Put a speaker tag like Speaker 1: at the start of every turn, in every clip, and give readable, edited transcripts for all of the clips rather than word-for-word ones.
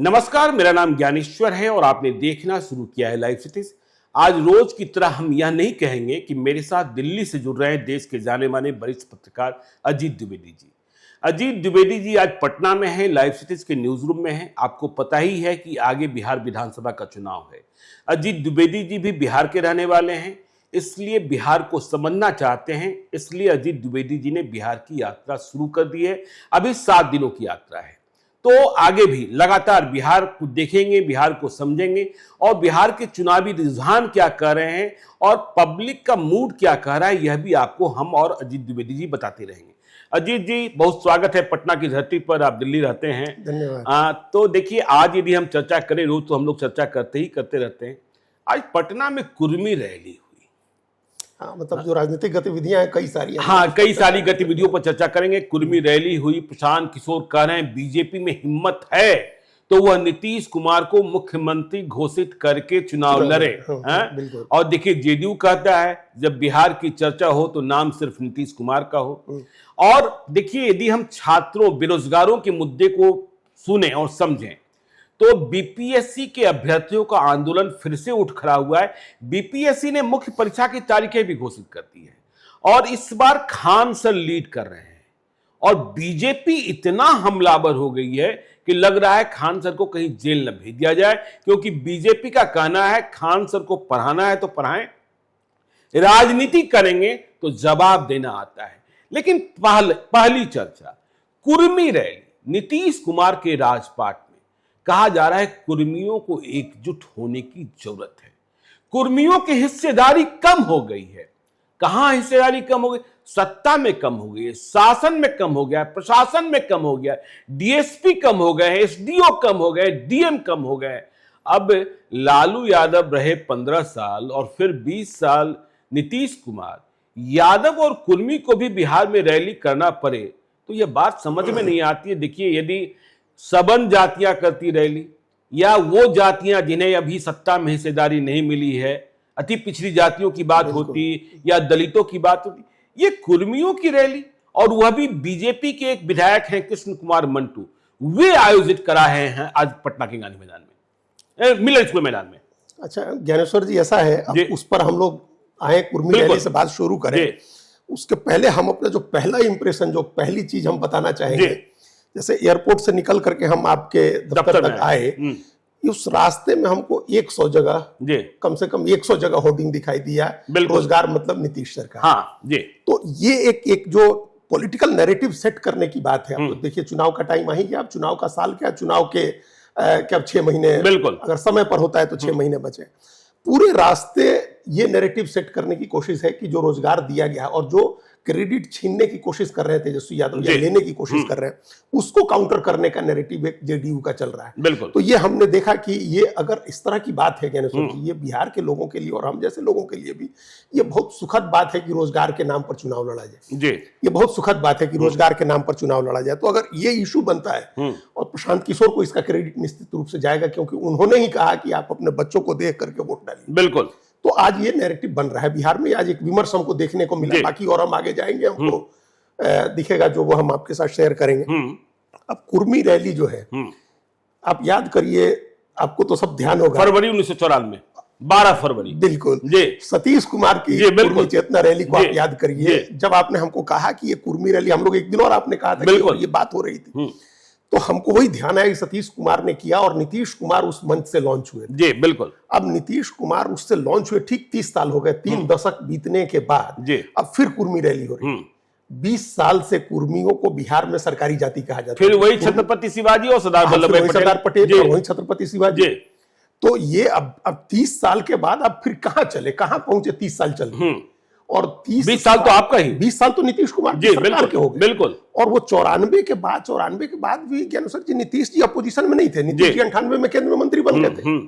Speaker 1: नमस्कार, मेरा नाम ज्ञानेश्वर है और आपने देखना शुरू किया है लाइव सिटीज। आज रोज की तरह हम यह नहीं कहेंगे कि मेरे साथ दिल्ली से जुड़ रहे हैं देश के जाने माने वरिष्ठ पत्रकार अजीत द्विवेदी जी। अजीत द्विवेदी जी आज पटना में हैं, लाइव सिटीज के न्यूज रूम में हैं। आपको पता ही है कि आगे बिहार विधानसभा का चुनाव है। अजीत द्विवेदी जी भी बिहार के रहने वाले हैं, इसलिए बिहार को समझना चाहते हैं। इसलिए अजीत द्विवेदी जी ने बिहार की यात्रा शुरू कर दी है। अभी 7 दिनों की यात्रा है, तो आगे भी लगातार बिहार को देखेंगे, बिहार को समझेंगे और बिहार के चुनावी रुझान क्या कह रहे हैं और पब्लिक का मूड क्या कह रहा है, यह भी आपको हम और अजीत द्विवेदी जी बताते रहेंगे। अजीत जी, बहुत स्वागत है पटना की धरती पर। आप दिल्ली रहते हैं।
Speaker 2: धन्यवाद।
Speaker 1: तो देखिए, आज यदि हम चर्चा करें, रोज तो हम लोग चर्चा करते रहते हैं। आज पटना में कुर्मी रैली।
Speaker 2: हाँ, मतलब जो राजनीतिक गतिविधियां हैं कई सारी हैं।
Speaker 1: हाँ, कई सारी गतिविधियों पर चर्चा करेंगे। कुर्मी रैली हुई। प्रशांत किशोर कह रहे हैं बीजेपी में हिम्मत है तो वह नीतीश कुमार को मुख्यमंत्री घोषित करके चुनाव लड़े। और देखिए, जेडीयू कहता है जब बिहार की चर्चा हो तो नाम सिर्फ नीतीश कुमार का हो। और देखिए, यदि हम छात्रों, बेरोजगारों के मुद्दे को सुने और समझें तो बीपीएससी के अभ्यर्थियों का आंदोलन फिर से उठ खड़ा हुआ है। बीपीएससी ने मुख्य परीक्षा की तारीखें भी घोषित कर दी है और इस बार खान सर लीड कर रहे हैं। और बीजेपी इतना हमलावर हो गई है कि लग रहा है खान सर को कहीं जेल न भेज दिया जाए, क्योंकि बीजेपी का कहना है खान सर को पढ़ाना है तो पढ़ाएं, राजनीति करेंगे तो जवाब देना आता है। लेकिन पहली चर्चा कुर्मी रैली, नीतीश कुमार के राजपाट में कहा जा रहा है कुर्मियों को एकजुट होने की जरूरत है। कुर्मियों की हिस्सेदारी कम हो गई है। कहां हिस्सेदारी कम हो गई? सत्ता में कम हो गई है, शासन में कम हो गया है, प्रशासन में कम हो गया है, डीएसपी कम हो गए हैं, एसडीओ कम हो गए, डीएम कम हो गए। अब लालू यादव रहे 15 साल और फिर 20 साल नीतीश कुमार। यादव और कुर्मी को भी बिहार में रैली करना पड़े तो यह बात समझ में नहीं आती है। देखिए, यदि सबन जातियां करती रैली या वो जातियां जिन्हें अभी सत्ता में हिस्सेदारी नहीं मिली है, अति पिछड़ी जातियों की बात होती या दलितों की बात होती, ये कुर्मियों की रैली, और वह भी बीजेपी के एक विधायक हैं कृष्ण कुमार मंटू, वे आयोजित करा हैं आज पटना के गांधी मैदान में, मिलन स्कूल मैदान में।
Speaker 2: अच्छा ज्ञानेश्वर जी, ऐसा है, अब उस पर हम लोग आए, कुर्मी रैली से बात शुरू करें। उसके पहले हम अपना जो पहला इंप्रेशन, जो पहली चीज हम बताना चाहेंगे, जैसे एयरपोर्ट से निकल करके हम आपके दफ्तर तक आए, उस रास्ते में हमको 100 जगह, कम से कम 100 जगह होर्डिंग दिखाई दिया, रोजगार मतलब नीतीश सरकार।
Speaker 1: हाँ,
Speaker 2: तो ये एक जो पॉलिटिकल नैरेटिव सेट करने की बात है। अब देखिए, चुनाव का टाइम आ ही गया। अब चुनाव का साल क्या, चुनाव के क्या 6 महीने, अगर समय पर होता है तो 6 महीने बचे। पूरे रास्ते ये नैरेटिव सेट करने की कोशिश है कि जो रोजगार दिया गया और जो क्रेडिट छीनने की कोशिश कर रहे थे तेजस्वी यादव, या लेने की कोशिश कर रहे हैं, उसको काउंटर करने का नैरेटिव एक जेडीयू का चल रहा है।
Speaker 1: बिल्कुल।
Speaker 2: तो ये हमने देखा कि ये अगर इस तरह की बात है ज्ञानेश्वर जी, ये बिहार के लोगों के लिए और हम जैसे लोगों के लिए भी ये बहुत सुखद बात है कि रोजगार के नाम पर चुनाव लड़ा जाए। ये बहुत सुखद बात है कि रोजगार के नाम पर चुनाव लड़ा जाए। तो अगर ये इशू बनता है, और प्रशांत किशोर को इसका क्रेडिट निश्चित रूप से जाएगा, क्योंकि उन्होंने ही कहा कि आप अपने बच्चों को देख करके वोट डालिए।
Speaker 1: बिल्कुल।
Speaker 2: तो आज ये नैरेटिव बन रहा है बिहार में। आज एक विमर्श हमको देखने को मिला, बाकी और हम आगे जाएंगे, हमको दिखेगा जो वो हम आपके साथ शेयर करेंगे। अब कुर्मी रैली जो है, आप याद करिए, आपको तो सब ध्यान होगा,
Speaker 1: फरवरी 1994 12 फरवरी,
Speaker 2: बिल्कुल, सतीश कुमार की कुर्मी चेतना रैली को आप याद करिए। जब आपने हमको कहा कि ये कुर्मी रैली, हम लोग एक दिन और आपने कहा था कि ये बात हो रही थी, तो हमको वही ध्यान आया कि सतीश कुमार ने किया और नीतीश कुमार उस मंच से लॉन्च हुए।
Speaker 1: जी बिल्कुल।
Speaker 2: अब नीतीश कुमार उससे लॉन्च हुए ठीक 30 साल हो गए, 3 दशक बीतने के बाद अब फिर कुर्मी रैली हो रही है। 20 साल से कुर्मियों को बिहार में सरकारी जाति कहा जाता है।
Speaker 1: फिर वही छत्रपति शिवाजी और सरदार वल्लभ भाई
Speaker 2: पटेल और वही छत्रपति शिवाजी। तो ये अब 30 साल के बाद अब फिर कहां चले, कहां पहुंचे? 30 साल चले और
Speaker 1: 20 साल तो आपका ही,
Speaker 2: 20 साल तो नीतीश कुमार की सरकार के हो गए।
Speaker 1: बिल्कुल।
Speaker 2: और वो 94 के बाद भी ज्ञानेश्वर जी, नीतीश जी अपोजिशन में नहीं थे। नीतीश जी 98 में केंद्रीय मंत्री बन गए थे।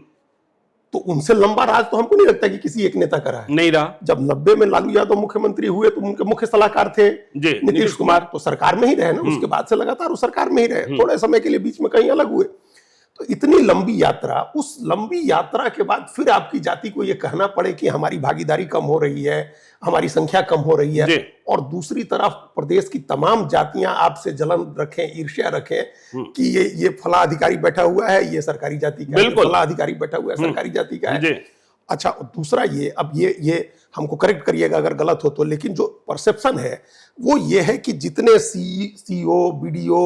Speaker 2: तो उनसे लंबा राज तो हमको नहीं लगता कि किसी एक नेता करा है।
Speaker 1: नहीं रहा।
Speaker 2: जब 90 में लालू यादव मुख्यमंत्री हुए तो उनके मुख्य सलाहकार थे नीतीश कुमार, तो सरकार में ही रहे ना। उसके बाद से लगातार वो सरकार में ही रहे, थोड़े समय के लिए बीच में कहीं अलग हुए। तो तो इतनी लंबी यात्रा, उस लंबी यात्रा के बाद फिर आपकी जाति को यह कहना पड़े कि हमारी भागीदारी कम हो रही है, हमारी संख्या कम हो रही है, और दूसरी तरफ प्रदेश की तमाम जातियां आपसे जलन रखें, ईर्ष्या रखें कि ये फला अधिकारी बैठा हुआ है, ये सरकारी जाति का है, फला अधिकारी बैठा हुआ है, सरकारी जाति का है। अच्छा, दूसरा ये, अब ये हमको करेक्ट करिएगा अगर गलत हो तो, लेकिन जो परसेप्शन है वो ये है कि जितने सीईओ, बीडीओ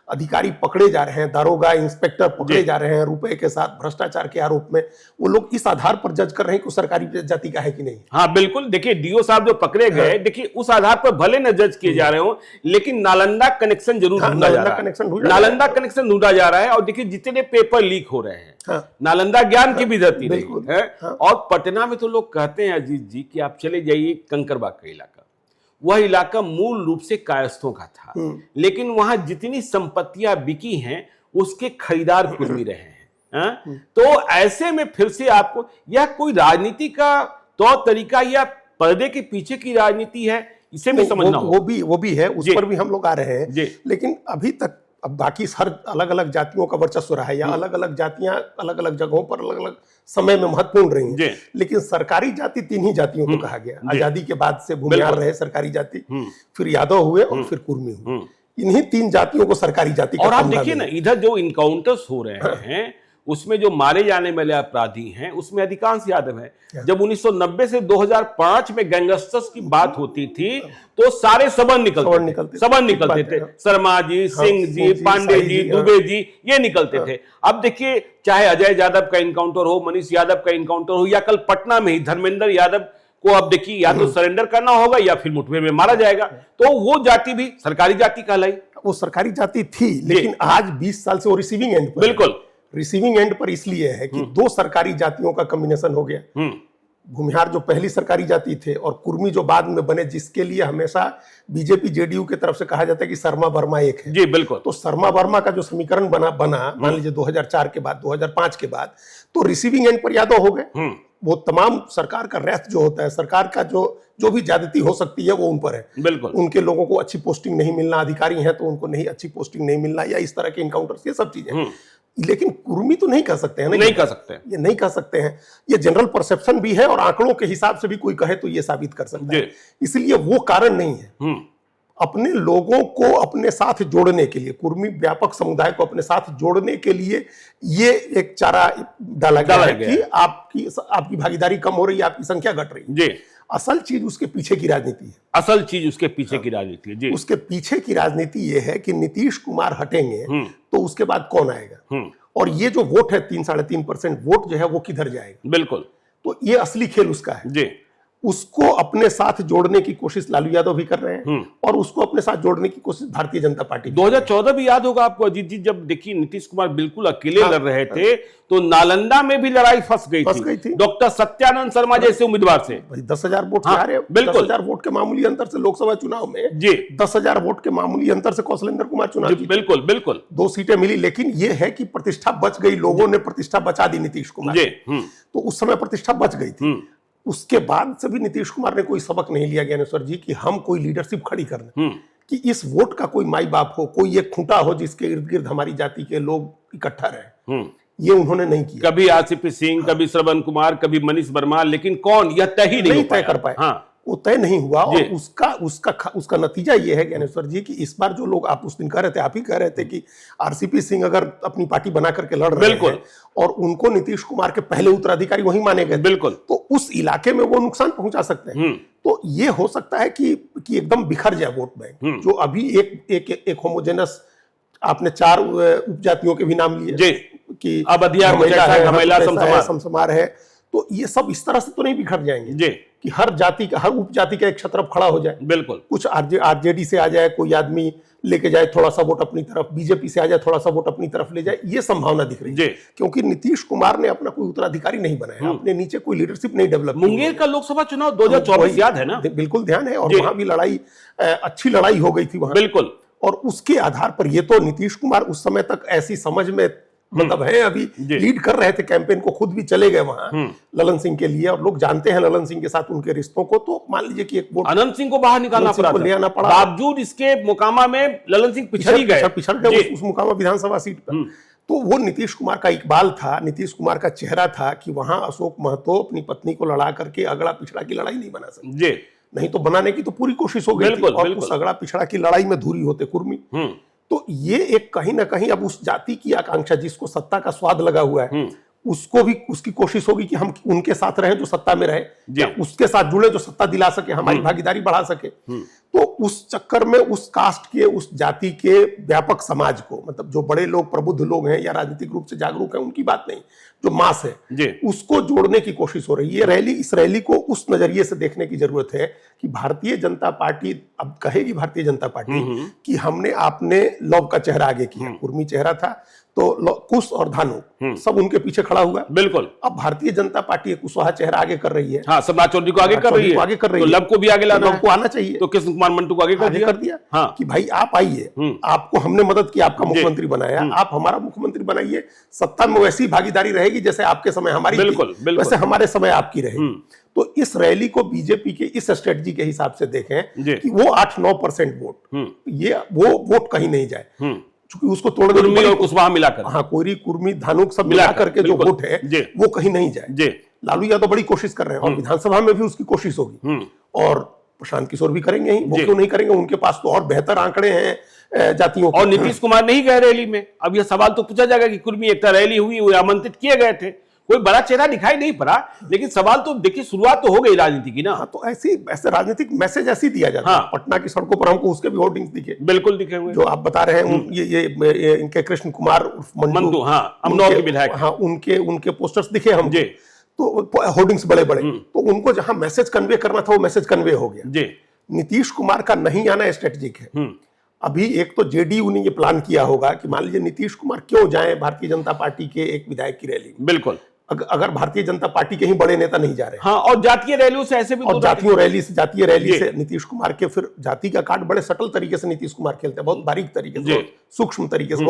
Speaker 2: अधिकारी पकड़े जा रहे हैं, दारोगा, इंस्पेक्टर पकड़े जा रहे हैं रुपए के साथ भ्रष्टाचार के आरोप में, वो लोग इस आधार पर जज कर रहे हैं कि सरकारी जाति का है कि नहीं।
Speaker 1: हाँ बिल्कुल, देखिए डीओ साहब जो पकड़े गए, देखिए उस आधार पर भले न जज किए जा रहे हो, लेकिन नालंदा कनेक्शन जरूर ढूंढा जा रहा है, नालंदा कनेक्शन ढूंढा जा रहा है। और देखिए जितने पेपर लीक हो रहे हैं, नालंदा ज्ञान की भी धरती है। और पटना में तो लोग कहते हैं अजीत जी कि आप चले जाइए कंकड़बाग का इलाका, वह इलाका मूल रूप से कायस्थों का था, लेकिन वहां जितनी संपत्तियां बिकी हैं उसके खरीदार कुर्मी रहे हैं। तो ऐसे में फिर से आपको यह कोई राजनीति का तौर तरीका या पर्दे के पीछे की राजनीति है, इसे भी समझना
Speaker 2: वो भी है, उस पर भी हम लोग आ रहे हैं। लेकिन अभी तक अब बाकी हर अलग अलग जातियों का वर्चस्व रहा है, या अलग अलग जातियां अलग अलग जगहों पर अलग अलग समय में महत्वपूर्ण रही हैं, लेकिन सरकारी जाति 3 ही जातियों को कहा गया। आजादी के बाद से भूमिहार रहे सरकारी जाति, फिर यादव हुए और फिर कुर्मी हुए। इन्हीं 3 जातियों को सरकारी जाति।
Speaker 1: और आप देखिए ना, इधर जो इनकाउंटर्स हो रहे हैं उसमें जो मारे जाने वाले अपराधी हैं उसमें अधिकांश यादव हैं। जब 1990 से 2005 में गैंगस्टर्स की बात होती थी तो सारे सबन निकलते थे, शर्मा जी, सिंह जी, पांडे जी, दुबे जी, ये निकलते थे। अब देखिए, चाहे अजय यादव का इनकाउंटर हो, मनीष यादव का इनकाउंटर हो, या कल पटना में ही धर्मेंद्र यादव को अब देखिए या तो सरेंडर करना होगा या फिर मुठभेड़ में मारा जाएगा, तो वो जाति भी सरकारी जाति कहलाई।
Speaker 2: वो सरकारी जाति थी, लेकिन आज 20 साल से वो रिसीविंग एंड पर।
Speaker 1: बिल्कुल,
Speaker 2: रिसीविंग एंड पर इसलिए है कि 2 सरकारी जातियों का कॉम्बिनेशन हो गया। भूमिहार जो पहली सरकारी जाति थे और कुर्मी जो बाद में बने, जिसके लिए हमेशा बीजेपी जेडीयू की तरफ से कहा जाता है कि शर्मा वर्मा एक है।
Speaker 1: जी बिल्कुल।
Speaker 2: तो शर्मा वर्मा का जो समीकरण बना मान लीजिए 2004 के बाद, 2005 के बाद, तो रिसीविंग एंड पर यादव हो गए। वो तमाम सरकार का रेस्ट जो होता है, सरकार का जो भी ज्यादती हो सकती है वो उन पर है। बिल्कुल। उनके लोगों को अच्छी पोस्टिंग नहीं मिलना, अधिकारी हैं तो उनको नहीं अच्छी पोस्टिंग नहीं मिलना, या इस तरह के इनकाउंटर्स, ये सब चीजें। लेकिन कुर्मी तो नहीं कह सकते हैं,
Speaker 1: नहीं कह सकते,
Speaker 2: ये नहीं कह सकते हैं। ये जनरल परसेप्शन भी है और आंकड़ों के हिसाब से भी कोई कहे तो ये साबित कर सकता है। इसलिए वो कारण नहीं है। अपने लोगों को अपने साथ जोड़ने के लिए, कुर्मी व्यापक समुदाय को अपने साथ जोड़ने के लिए ये एक चारा डाला गया है कि आपकी भागीदारी कम हो रही है, आपकी संख्या घट रही है। असल चीज उसके पीछे की राजनीति है।
Speaker 1: असल चीज उसके पीछे की राजनीति है। जी।
Speaker 2: उसके पीछे की राजनीति ये है कि नीतीश कुमार हटेंगे तो उसके बाद कौन आएगा, और ये जो वोट है 3-3.5% वोट जो है वो किधर जाएगा।
Speaker 1: बिल्कुल।
Speaker 2: तो ये असली खेल उसका है। जी। उसको अपने साथ जोड़ने की कोशिश लालू यादव भी कर रहे हैं, और उसको अपने साथ जोड़ने की कोशिश भारतीय जनता पार्टी।
Speaker 1: 2014 भी याद होगा आपको अजीत जी, जब देखिए नीतीश कुमार बिल्कुल अकेले लड़ रहे थे तो नालंदा में भी लड़ाई फंस गई थी डॉक्टर सत्यानंद शर्मा जैसे उम्मीदवार से।
Speaker 2: 10,000 वोट से हारे। 10,000 वोट के मामूली अंतर से लोकसभा चुनाव में, जी 10,000 वोट के मामूली अंतर से कौशलेंद्र कुमार चुनाव जीते।
Speaker 1: बिल्कुल बिल्कुल।
Speaker 2: 2 सीटें मिली, लेकिन यह है कि प्रतिष्ठा बच गई, लोगों ने प्रतिष्ठा बचा दी नीतीश कुमार। तो उस समय प्रतिष्ठा बच गई थी। उसके बाद से भी नीतीश कुमार ने कोई सबक नहीं लिया ज्ञानेश्वर जी कि हम कोई लीडरशिप खड़ी करना, कि इस वोट का कोई माई बाप हो, कोई एक खूंटा हो जिसके इर्द गिर्द हमारी जाति के लोग इकट्ठा रहे। ये उन्होंने नहीं किया।
Speaker 1: कभी आसिफ सिंह, कभी श्रवण कुमार, कभी मनीष वर्मा, लेकिन कौन यह तय ही नहीं
Speaker 2: तय कर पाए। वो तय नहीं हुआ, और उसका नतीजा ये है ज्ञानेश्वर जी कि इस बार जो लोग, आप उस दिन कह रहे थे, आप ही कह रहे थे कि आरसीपी सिंह अगर अपनी पार्टी बना करके लड़ रहे हैं और उनको नीतीश कुमार के पहले उत्तराधिकारी वही माने गए, बिल्कुल, तो उस इलाके में वो नुकसान पहुंचा सकते हैं। तो ये हो सकता है कि एकदम बिखर जाए वोट बैंक, जो अभी एक होमोजेनस, आपने 4 उपजातियों के भी नाम लिए कि समसमार है, तो ये सब इस तरह से तो नहीं बिखर जाएंगे कि हर जाति का, हर उपजाति का एक छत्रप खड़ा हो जाए। बिल्कुल। कुछ आरजेडी से आ जाए कोई आदमी, लेके जाए थोड़ा सा वोट अपनी तरफ, बीजेपी से आ जाए थोड़ा सा वोट अपनी तरफ ले जाए, ये संभावना दिख रही है। क्योंकि नीतीश कुमार ने अपना कोई उत्तराधिकारी नहीं बनाया, अपने नीचे कोई लीडरशिप नहीं डेवलप।
Speaker 1: मुंगेर का लोकसभा चुनाव 2024 याद है ना?
Speaker 2: बिल्कुल ध्यान है, और वहां भी लड़ाई, अच्छी लड़ाई हो गई थी वहां।
Speaker 1: बिल्कुल।
Speaker 2: और उसके आधार पर ये तो नीतीश कुमार उस समय तक ऐसी समझ में मतलब है, अभी लीड कर रहे थे कैंपेन को, खुद भी चले गए वहां ललन सिंह के लिए, और लोग जानते हैं ललन सिंह के साथ उनके रिश्तों को। तो मान लीजिए कि एक वोट
Speaker 1: अनंत सिंह को बाहर निकालना पड़ा, बावजूद इसके मोकामा में ललन सिंह पिछड़ गए
Speaker 2: उस मोकामा विधानसभा सीट पर। तो वो नीतीश कुमार का इकबाल था, नीतीश कुमार का चेहरा था कि वहां अशोक महतो अपनी पत्नी को लड़ा करके अगड़ा पिछड़ा की लड़ाई नहीं बना सकते।
Speaker 1: जी।
Speaker 2: नहीं तो बनाने की तो पूरी कोशिश हो गई थी, और उस अगड़ा पिछड़ा की लड़ाई में धुरी होते कुर्मी। तो ये एक कहीं ना कहीं अब उस जाति की आकांक्षा, जिसको सत्ता का स्वाद लगा हुआ है, उसको भी उसकी कोशिश होगी कि हम उनके साथ रहें जो सत्ता में रहे, या उसके साथ जुड़े जो सत्ता दिला सके, हमारी भागीदारी बढ़ा सके। तो उस चक्कर में उस कास्ट के, उस जाति के व्यापक समाज को, मतलब जो बड़े लोग, प्रबुद्ध लोग हैं या राजनीतिक रूप से जागरूक हैं, उनकी बात नहीं, जो मास है, उसको जोड़ने की कोशिश हो रही है। ये रैली, इस रैली को उस नजरिए से देखने की जरूरत है कि भारतीय जनता पार्टी अब कहेगी, भारतीय जनता पार्टी कि हमने आपने लव का चेहरा आगे किया, कुर्मी चेहरा था, तो कुश और धानु सब उनके पीछे खड़ा हुआ।
Speaker 1: बिल्कुल।
Speaker 2: अब भारतीय जनता पार्टी कुशवाहा चेहरा आगे कर रही है।
Speaker 1: हाँ, सम्राट चौधरी को आगे कर रही है, तो लव को भी आगे लाना,
Speaker 2: लव को आना चाहिए,
Speaker 1: तो कृष्ण कुमार मंटू को आगे कर दिया।
Speaker 2: हाँ, कि भाई आप आइए, आपको हमने मदद की, आपका मुख्यमंत्री बनाया, आप हमारा मुख्यमंत्री बनाइए, सत्ता में वैसी भागीदारी रहेगी जैसे आपके समय हमारी थी, वैसे हमारे समय आपकी रहेगी। तो इस रैली को बीजेपी के इस स्ट्रेटजी के हिसाब से देखें कि वो 8-9% वोट, ये वो वोट कहीं नहीं जाए, क्योंकि उसको तोड़ने
Speaker 1: और कुशवाहा मिलाकर,
Speaker 2: हाँ, कोयरी, कुर्मी, धानुक सब मिला करके जो वोट है वो कहीं नहीं जाए। लालू यादव बड़ी कोशिश कर रहे हैं और विधानसभा में भी उसकी कोशिश होगी, और प्रशांत किशोर भी करेंगे ही, वो क्यों नहीं करेंगे, उनके पास तो और बेहतर आंकड़े हैं जातियों के।
Speaker 1: और नीतीश कुमार नहीं गए रैली में। अब यह सवाल तो पूछा जाएगा कि कुर्मी एकता रैली हुई, वो आमंत्रित किए गए थे, कोई बड़ा चेहरा दिखाई नहीं पड़ा, लेकिन सवाल तो देखिए, शुरुआत तो हो गई राजनीति की ना।
Speaker 2: हाँ, तो ऐसे राजनीतिक मैसेज ऐसे दिया जाता है। पटना की सड़कों पर हमको उसके भी होर्डिंग्स दिखे,
Speaker 1: बिल्कुल दिखे हुए, जो
Speaker 2: आप बता रहे हैं। ये इनके कृष्ण कुमार मंटू,
Speaker 1: हाँ, अमनौर के विधायक,
Speaker 2: हाँ, उनके पोस्टर्स दिखे हमको, तो होर्डिंग्स बड़े बड़े, तो उनको जहां मैसेज कन्वे करना था वो मैसेज कन्वे हो गया। नीतीश कुमार का नहीं आना स्ट्रेटेजिक है। अभी एक तो जेडीयू ने ये प्लान किया होगा कि मान लीजिए नीतीश कुमार क्यों जाएं भारतीय जनता पार्टी के एक विधायक की रैली में।
Speaker 1: बिल्कुल,
Speaker 2: अगर भारतीय जनता पार्टी के ही बड़े नेता नहीं जा रहे,
Speaker 1: हाँ, और जातीय रैलियों से ऐसे भी,
Speaker 2: और जातीय रैली से नीतीश कुमार के, फिर जाति का कार्ड बड़े सटल तरीके से नीतीश कुमार खेलते हैं, बहुत बारीक तरीके से, सूक्ष्म तरीके से,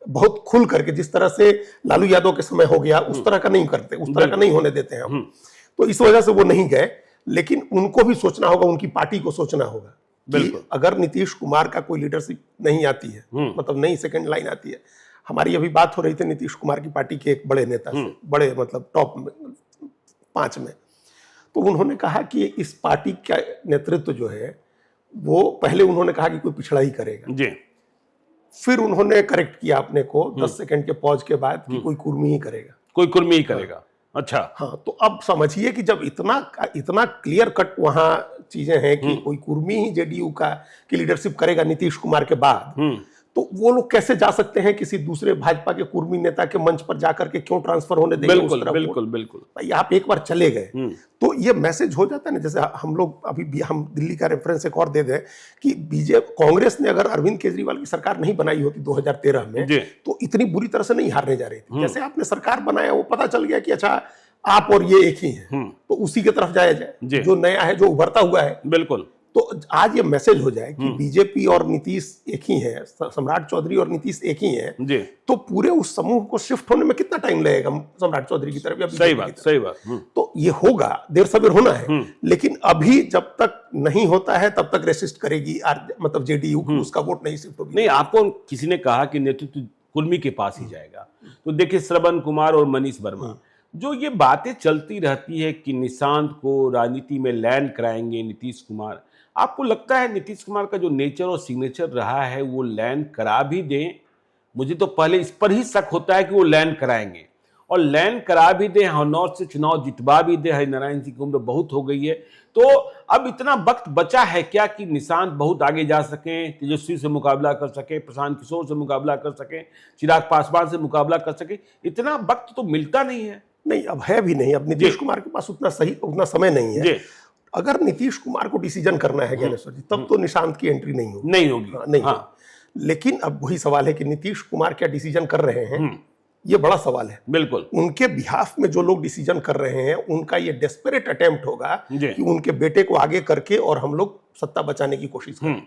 Speaker 2: बहुत खुल करके, जिस तरह से लालू यादव के समय हो गया उस तरह का नहीं करते, उस तरह का नहीं होने देते हैं हम। तो इस वजह से वो नहीं गए, लेकिन उनको भी सोचना होगा, उनकी पार्टी को सोचना होगा कि अगर नीतीश कुमार का कोई लीडरशिप नहीं आती है, मतलब नई सेकंड लाइन आती है। हमारी अभी बात हो रही थी नीतीश कुमार की पार्टी के एक बड़े नेता से, बड़े मतलब टॉप 5 में, तो उन्होंने कहा कि इस पार्टी का नेतृत्व जो है वो, पहले उन्होंने कहा कि कोई पिछड़ा ही करेगा जी, फिर उन्होंने करेक्ट किया अपने को 10 सेकंड के पॉज के बाद कि कोई कुर्मी ही करेगा,
Speaker 1: कोई कुर्मी ही करेगा। अच्छा, हाँ,
Speaker 2: तो अब समझिए कि जब इतना क्लियर कट वहां चीजें हैं कि कोई कुर्मी ही जेडीयू की लीडरशिप करेगा नीतीश कुमार के बाद, तो वो लोग कैसे जा सकते हैं किसी दूसरे भाजपा के कुर्मी नेता के मंच पर जाकर के, क्यों ट्रांसफर होने देंगे उस तरफ? बिल्कुल भाई, आप एक बार चले गए तो ये मैसेज हो जाता है ना। जैसे हम लोग अभी हम दिल्ली का रेफरेंस एक और दे दें कि कांग्रेस ने अगर अरविंद केजरीवाल की सरकार नहीं बनाई होती 2013 में, तो इतनी बुरी तरह से नहीं हारने जा रही थी। जैसे आपने सरकार बनाया, वो पता चल गया कि अच्छा आप और ये एक ही हैं, तो उसी की तरफ जाया जाए, जो नया है, जो उभरता हुआ है।
Speaker 1: बिल्कुल,
Speaker 2: तो आज ये मैसेज हो जाए कि बीजेपी और नीतीश एक ही है, सम्राट चौधरी और नीतीश एक ही है, तो पूरे उस समूह को शिफ्ट होने में कितना टाइम लगेगा सम्राट चौधरी की तरफ या
Speaker 1: सही बात।
Speaker 2: तो ये होगा, देर सवेर होना है, लेकिन अभी जब तक नहीं होता है तब तक रेसिस्ट करेगी, मतलब जेडीयू, उसका वोट नहीं शिफ्ट होगी।
Speaker 1: नहीं, आपको किसी ने कहा कि नेतृत्व कुर्मी के पास ही जाएगा, तो देखिए श्रवण कुमार और मनीष वर्मा, जो ये बातें चलती रहती है कि निशांत को राजनीति में लैंड कराएंगे नीतीश कुमार, आपको लगता है नीतीश कुमार का जो नेचर और सिग्नेचर रहा है वो लैंड करा भी दें? मुझे तो पहले इस पर ही शक होता है कि वो लैंड कराएंगे, और लैंड करा भी दें, हरनौत से चुनाव जितवा भी दे। हरिनारायण सिंह की उम्र बहुत हो गई है, तो अब इतना वक्त बचा है क्या कि निशांत बहुत आगे जा सकें, तेजस्वी से मुकाबला कर सके, प्रशांत किशोर से मुकाबला कर सके, चिराग पासवान से मुकाबला कर सके? इतना वक्त तो मिलता नहीं है।
Speaker 2: नहीं, अब है भी नहीं। अब नीतीश कुमार के पास उतना समय नहीं है। अगर नीतीश कुमार को डिसीजन करना है ज्ञानेश्वर जी, तब तो निशांत की एंट्री नहीं होगी। हाँ। लेकिन अब वही सवाल है कि नीतीश कुमार क्या डिसीजन कर रहे हैं, ये बड़ा सवाल है।
Speaker 1: बिल्कुल,
Speaker 2: उनके बिहाफ में जो लोग डिसीजन कर रहे हैं, उनका ये डेस्परेट अटेम्प्ट होगा कि उनके बेटे को आगे करके और हम लोग सत्ता बचाने की कोशिश करें।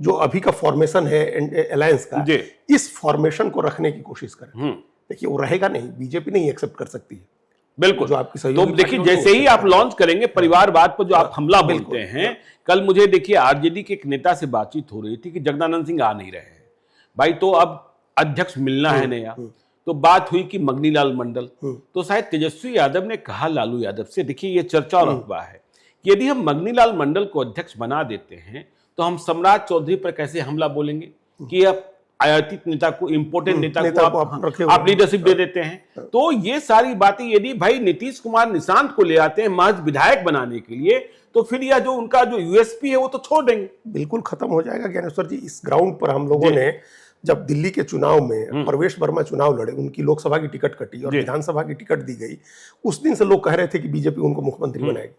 Speaker 2: जो अभी का फॉर्मेशन है अलायंस का, इस फॉर्मेशन को रखने की कोशिश करें। देखिए, वो रहेगा नहीं, बीजेपी नहीं एक्सेप्ट कर सकती है।
Speaker 1: बिल्कुल, जो आपकी सहयोगी, तो देखिए जैसे ही आप लॉन्च करेंगे परिवारवाद पर जो आप हमला बोलते हैं, कल मुझे देखिए आरजेडी के एक नेता से बातचीत हो रही थी कि जगदानंद सिंह आ नहीं रहे हैं भाई, तो अब अध्यक्ष मिलना है नया, तो बात हुई कि मगनीलाल मंडल, तो शायद तेजस्वी यादव ने कहा लालू यादव से, देखिए ये चर्चा और अफवाह है कि यदि हम मगनीलाल मंडल को अध्यक्ष बना देते हैं तो हम सम्राट चौधरी पर कैसे हमला बोलेंगे कि अब आयातित नेता को, इंपोर्टेंट नेता को आप लीडरशिप दे देते हैं। तो ये सारी बातें यदि भाई नीतीश कुमार निशांत को ले आते हैं महज विधायक बनाने के लिए, तो फिर यह जो उनका जो यूएसपी है वो तो छोड़ देंगे,
Speaker 2: बिल्कुल खत्म हो जाएगा। ज्ञानेश्वर जी, इस ग्राउंड पर हम लोगों ने जब दिल्ली के चुनाव में प्रवेश वर्मा चुनाव लड़े, उनकी लोकसभा की टिकट कटी और विधानसभा की टिकट दी गई, उस दिन से लोग कह रहे थे कि बीजेपी उनको मुख्यमंत्री बनाएगी।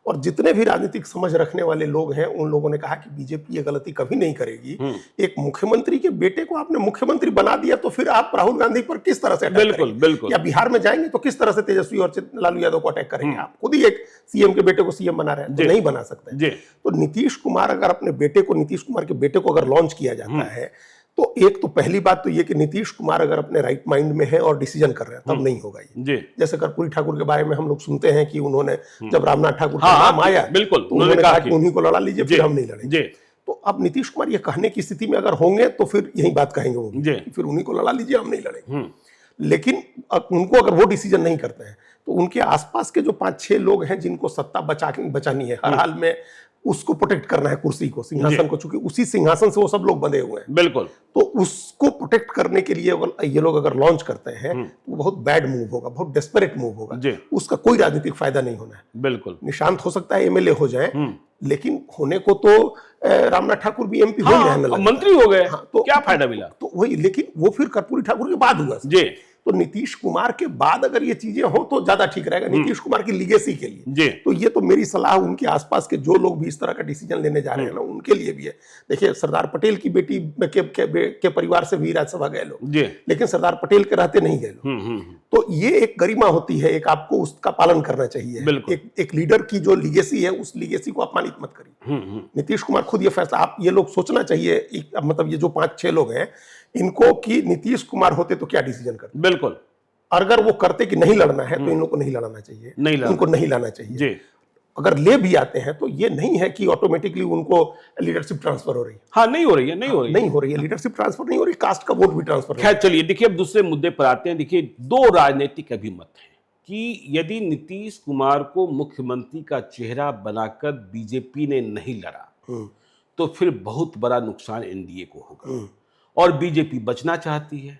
Speaker 2: और जितने भी राजनीतिक समझ रखने वाले लोग हैं उन लोगों ने कहा कि बीजेपी ये गलती कभी नहीं करेगी। एक मुख्यमंत्री के बेटे को आपने मुख्यमंत्री बना दिया तो फिर आप राहुल गांधी पर किस तरह से अटैक करेंगे? बिल्कुल। या बिहार में जाएंगे तो किस तरह से तेजस्वी और लालू यादव को अटैक करेंगे? आप खुद ही एक सीएम के बेटे को सीएम बना रहे हैं, तो नहीं बना सकते। तो नीतीश कुमार अगर अपने बेटे को, नीतीश कुमार के बेटे को अगर लॉन्च किया जाता है तो एक तो पहली बात तो ये कि नीतीश कुमार अगर अपने राइट माइंड में है और डिसीजन कर रहे हैं तब नहीं होगा ये। जैसे कर्पूरी ठाकुर के बारे में हम लोग सुनते हैं कि उन्होंने जब रामनाथ ठाकुर का नाम आया, बिल्कुल, तो उन्होंने कहा कि उन्हीं को लड़ा लीजिए, फिर हम नहीं लड़ेंगे। तो अब नीतीश कुमार ये कहने की स्थिति में अगर होंगे तो फिर यही बात कहेंगे वो, फिर उन्हीं को लड़ा लीजिए, हम नहीं लड़ेंगे। लेकिन उनको अगर वो डिसीजन नहीं करते हैं तो उनके आसपास के जो 5-6 लोग हैं जिनको सत्ता बचानी है, हर हाल में उसको प्रोटेक्ट करना है, कुर्सी को, सिंहासन को, चूंकि उसी सिंहासन से वो सब लोग बंधे हुए हैं, बिल्कुल, तो उसको प्रोटेक्ट करने के लिए ये लोग अगर लॉन्च करते हैं तो बहुत बैड मूव होगा, बहुत डेस्परेट मूव होगा, उसका कोई राजनीतिक फायदा नहीं होना है। बिल्कुल, निशांत हो सकता है एमएलए हो जाए, लेकिन होने को तो रामनाथ ठाकुर भी एमपी हो ही रहने लगे, मंत्री हो गए, तो क्या फायदा मिला? तो वही, लेकिन वो फिर कर्पूरी ठाकुर के बाद हुआ जी। तो नीतीश कुमार के बाद अगर ये चीजें हो तो ज्यादा ठीक रहेगा नीतीश कुमार की लीगेसी के लिए। तो ये तो मेरी सलाह उनके आसपास के जो लोग भी इस तरह का डिसीजन लेने जा रहे हैं ना, उनके लिए भी है। देखिए, सरदार पटेल की बेटी के परिवार से भी राज्यसभा गए लोग, लेकिन सरदार पटेल के रहते नहीं गए लोग। तो ये एक गरिमा होती है, एक आपको उसका पालन करना चाहिए। एक लीडर की जो लीगेसी है उस लीगेसी को अपमानित मत करिए। नीतीश कुमार खुद ये फैसला, आप ये लोग सोचना चाहिए, मतलब ये जो 5-6 लोग हैं इनको कि नीतीश कुमार होते तो क्या डिसीजन करते। बिल्कुल, अगर वो करते कि नहीं लड़ना है तो इन लोगों को नहीं लड़ना चाहिए, उनको नहीं लाना चाहिए। अगर ले भी आते हैं तो ये नहीं है कि ऑटोमेटिकली उनको लीडरशिप ट्रांसफर हो रही है। हाँ, नहीं हो रही है, लीडरशिप ट्रांसफर नहीं हो रही, कास्ट का वोट भी ट्रांसफर। खैर चलिए, देखिए अब दूसरे मुद्दे पर आते हैं। देखिए, 2 राजनीतिक अभिमत हैं कि यदि नीतीश कुमार को मुख्यमंत्री का चेहरा बनाकर बीजेपी ने नहीं लड़ा तो फिर बहुत बड़ा नुकसान एनडीए को होगा और बीजेपी बचना चाहती है।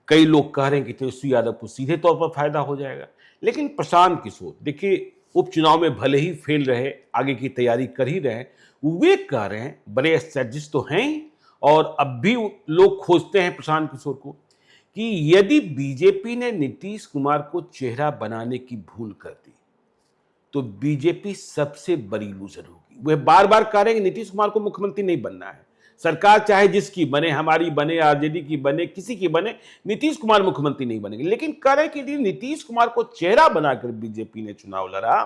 Speaker 2: कई लोग कह रहे हैं कि तेजस्वी यादव को सीधे तौर पर फायदा हो जाएगा, लेकिन प्रशांत किशोर, देखिए, उपचुनाव में भले ही फेल रहे, आगे की तैयारी कर ही रहे, वे कह रहे हैं, बड़े स्ट्रेटजिस्ट तो हैं ही, और अब भी लोग खोजते हैं प्रशांत किशोर को कि यदि बीजेपी ने नीतीश कुमार को चेहरा बनाने की भूल कर दी तो बीजेपी सबसे बड़ी लूजर होगी। वे बार बार कह रहे हैं कि नीतीश कुमार को मुख्यमंत्री नहीं बनना है, सरकार चाहे जिसकी बने, हमारी बने, आरजेडी की बने, किसी की बने, नीतीश कुमार मुख्यमंत्री नहीं बनेंगे। लेकिन कह रहे कि यदि नीतीश कुमार को चेहरा बनाकर बीजेपी ने चुनाव लड़ा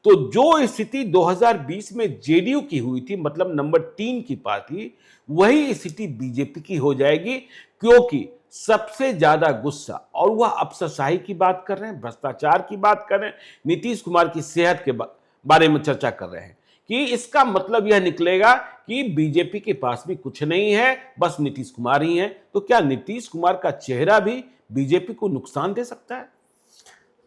Speaker 2: तो जो स्थिति 2020 में जेडीयू की हुई थी, मतलब नंबर 3 की पार्टी, वही स्थिति बीजेपी की हो जाएगी, क्योंकि सबसे ज्यादा गुस्सा, और वह अफसरशाही की बात कर रहे हैं, भ्रष्टाचार की बात कर रहे हैं, नीतीश कुमार की सेहत के बारे में चर्चा कर रहे हैं, कि इसका मतलब यह निकलेगा कि बीजेपी के पास भी कुछ नहीं है, बस नीतीश कुमार ही है। तो क्या नीतीश कुमार का चेहरा भी बीजेपी को नुकसान दे सकता है?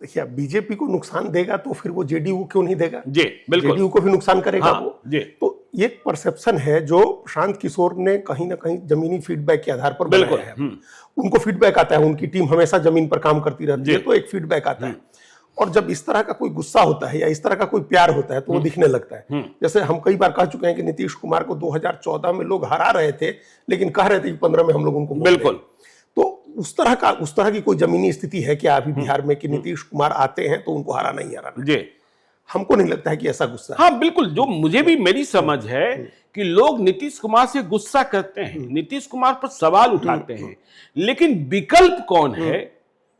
Speaker 2: देखिए, बीजेपी को नुकसान देगा तो फिर वो जेडीयू को क्यों नहीं देगा? जी बिल्कुल, जेडीयू को भी नुकसान करेगा। हाँ, वो जी। तो ये परसेप्शन है जो प्रशांत किशोर ने कहीं ना कहीं जमीनी फीडबैक के आधार पर बनाया है। उनको फीडबैक आता है, उनकी टीम हमेशा जमीन पर काम करती रहती है, तो एक फीडबैक आता है। और जब इस तरह का कोई गुस्सा होता है या इस तरह का कोई प्यार होता है तो वो दिखने लगता है। जैसे हम कई बार कह चुके हैं कि नीतीश कुमार को 2014 में लोग हरा रहे थे, लेकिन कह रहे थे कि 15 में हम लोग उनको, बिल्कुल, तो उस तरह की कोई जमीनी स्थिति है क्या अभी बिहार में कि नीतीश कुमार आते हैं तो उनको हराना ही हराना? जी, हमको नहीं लगता है कि ऐसा गुस्सा। हाँ बिल्कुल, जो मुझे भी मेरी समझ है कि लोग नीतीश कुमार से गुस्सा करते हैं, नीतीश कुमार पर सवाल उठाते हैं, लेकिन विकल्प कौन है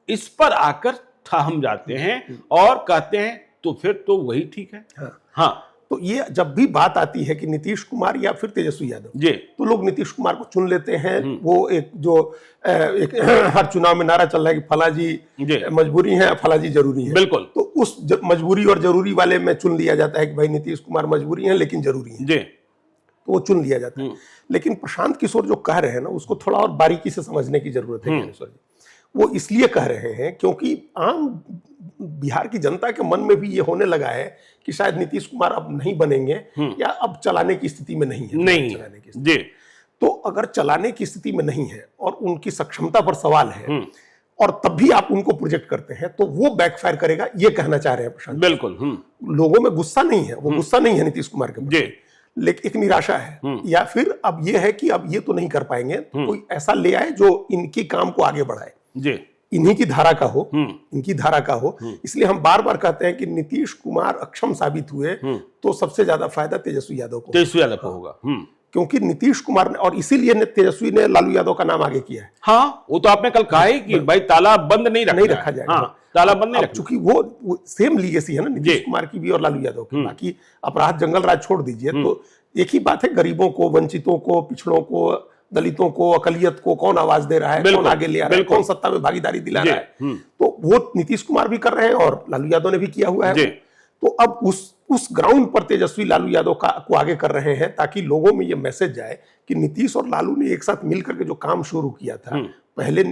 Speaker 2: इस पर आकर थम जाते हैं और कहते हैं तो फिर तो वही ठीक है। हाँ, तो ये जब भी बात आती है कि नीतीश कुमार या फिर तेजस्वी यादव जी, तो लोग नीतीश कुमार को चुन लेते हैं। वो एक जो एक हर चुनाव में नारा चल रहा है कि फलाजी मजबूरी है, फलाजी जरूरी है, बिल्कुल, तो उस मजबूरी और जरूरी वाले में चुन लिया जाता है कि भाई नीतीश कुमार मजबूरी है लेकिन जरूरी है जी। तो वो चुन लिया जाता है। लेकिन प्रशांत किशोर जो कह रहे हैं ना, उसको थोड़ा और बारीकी से समझने की जरूरत है ज्ञानेश्वर जी। वो इसलिए कह रहे हैं क्योंकि आम बिहार की जनता के मन में भी ये होने लगा है कि शायद नीतीश कुमार अब नहीं बनेंगे या अब चलाने की स्थिति में नहीं है,
Speaker 1: नहीं
Speaker 2: चलाने की स्थिति। तो अगर चलाने की स्थिति में नहीं है और उनकी सक्षमता पर सवाल है और तब भी आप उनको प्रोजेक्ट करते हैं, तो वो बैकफायर करेगा, ये कहना चाह रहे हैं प्रशांत।
Speaker 1: बिल्कुल।
Speaker 2: लोगों में गुस्सा नहीं है, वो गुस्सा नहीं है नीतीश कुमार के प्रति, लेकिन एक निराशा है, या फिर अब ये है कि अब ये तो नहीं कर पाएंगे, तो कोई ऐसा ले आए जो इनकी काम को आगे बढ़ाए, इन्हीं की धारा का हो, इनकी धारा का हो। इसलिए हम बार बार कहते हैं कि नीतीश कुमार अक्षम साबित हुए तो सबसे ज्यादा फायदा तेजस्वी यादव को
Speaker 1: होगा,
Speaker 2: क्योंकि नीतीश कुमार ने, और इसीलिए तेजस्वी ने लालू यादव का नाम आगे किया है।
Speaker 1: हाँ, वो तो आपने कल कहा ही कि भाई ताला बंद नहीं रखा जाएगा। हाँ, ताला बंद नहीं रखा,
Speaker 2: चूंकि वो सेम लीगेसी है ना नीतीश कुमार की भी और लालू यादव की। बाकी अपराध जंगल राज छोड़ दीजिए, तो एक ही बात है, गरीबों को, वंचितों को, पिछड़ों को, दलितों को, अकलियत को कौन आवाज दे रहा है, कौन आगे ले आ रहा है, कौन सत्ता में भागीदारी दिला रहा है, तो वो नीतीश कुमार भी कर रहे हैं और लालू यादव ने भी किया हुआ है। तो अब उस ग्राउंड पर तेजस्वी लालू यादव को आगे कर रहे हैं, ताकि लोगों में ये मैसेज जाए कि नीतीश और लालू ने एक साथ मिलकर के जो काम शुरू किया था, पहले